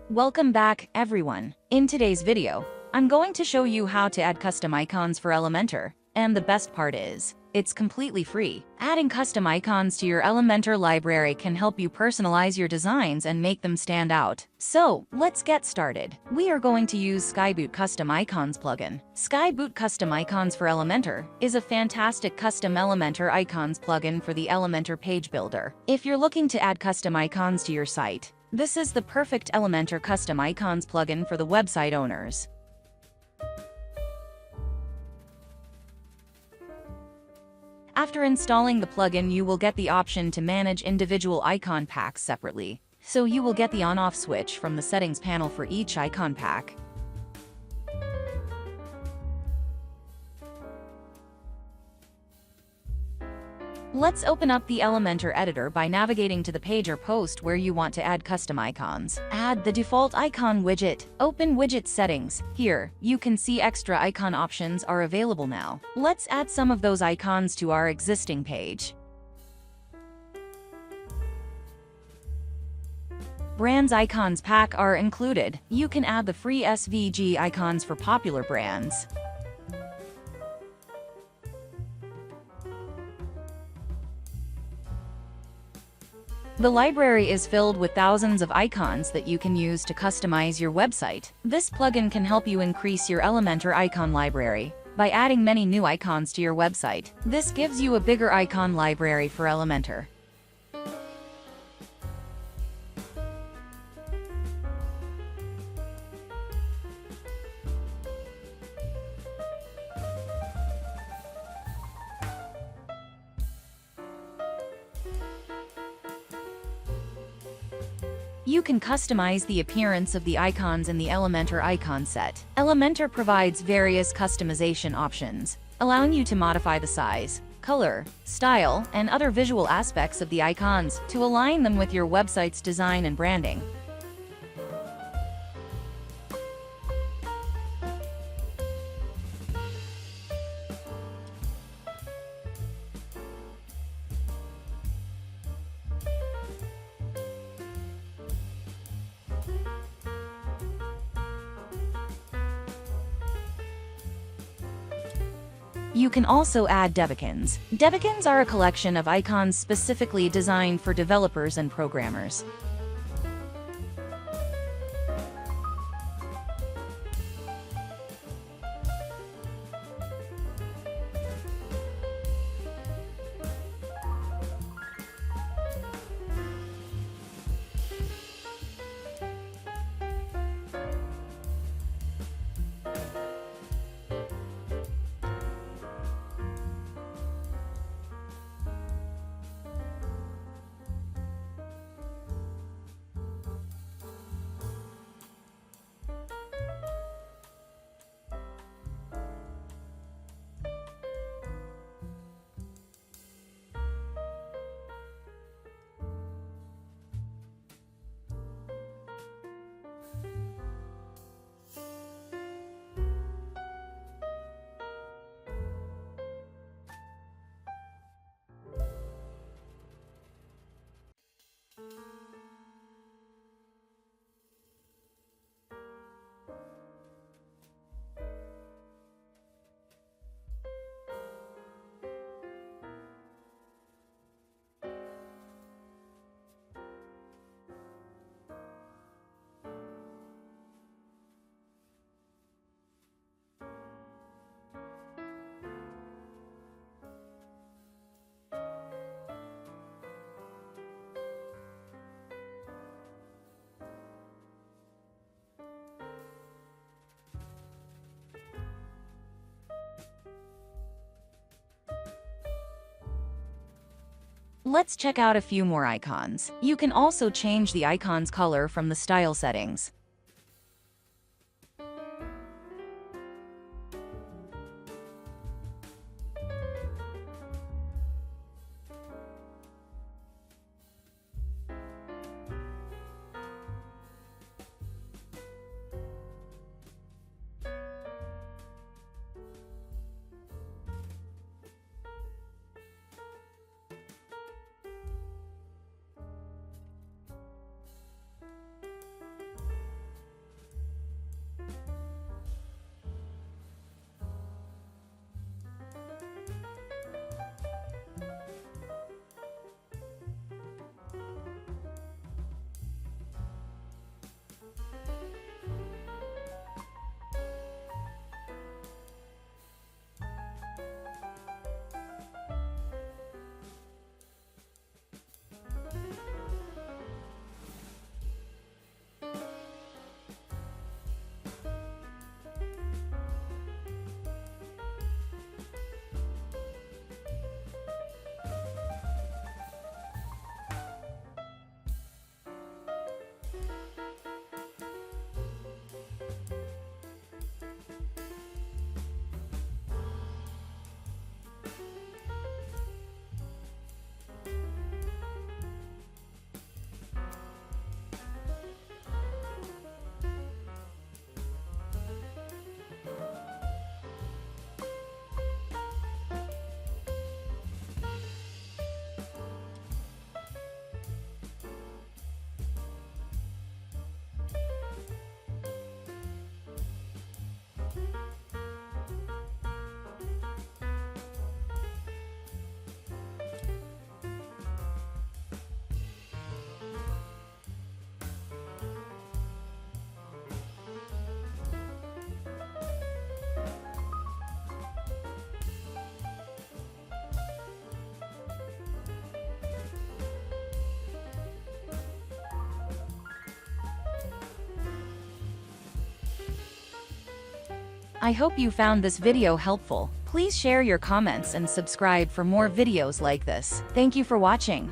Welcome back, everyone. In today's video, I'm going to show you how to add custom icons for Elementor, and the best part is, it's completely free. Adding custom icons to your Elementor library can help you personalize your designs and make them stand out. So, let's get started. We are going to use Skyboot Custom Icons plugin. Skyboot Custom Icons for Elementor is a fantastic custom Elementor icons plugin for the Elementor page builder. If you're looking to add custom icons to your site, this is the perfect Elementor custom icons plugin for the website owners. After installing the plugin, you will get the option to manage individual icon packs separately. So you will get the on-off switch from the settings panel for each icon pack. Let's open up the Elementor editor by navigating to the page or post where you want to add custom icons. Add the default icon widget. Open widget settings. Here, you can see extra icon options are available now. Let's add some of those icons to our existing page. Brands icons pack are included. You can add the free SVG icons for popular brands. The library is filled with thousands of icons that you can use to customize your website. This plugin can help you increase your Elementor icon library by adding many new icons to your website. This gives you a bigger icon library for Elementor. You can customize the appearance of the icons in the Elementor icon set. Elementor provides various customization options, allowing you to modify the size, color, style, and other visual aspects of the icons to align them with your website's design and branding. You can also add devicons. Devicons are a collection of icons specifically designed for developers and programmers. Let's check out a few more icons. You can also change the icon's color from the style settings. I hope you found this video helpful. Please share your comments and subscribe for more videos like this. Thank you for watching.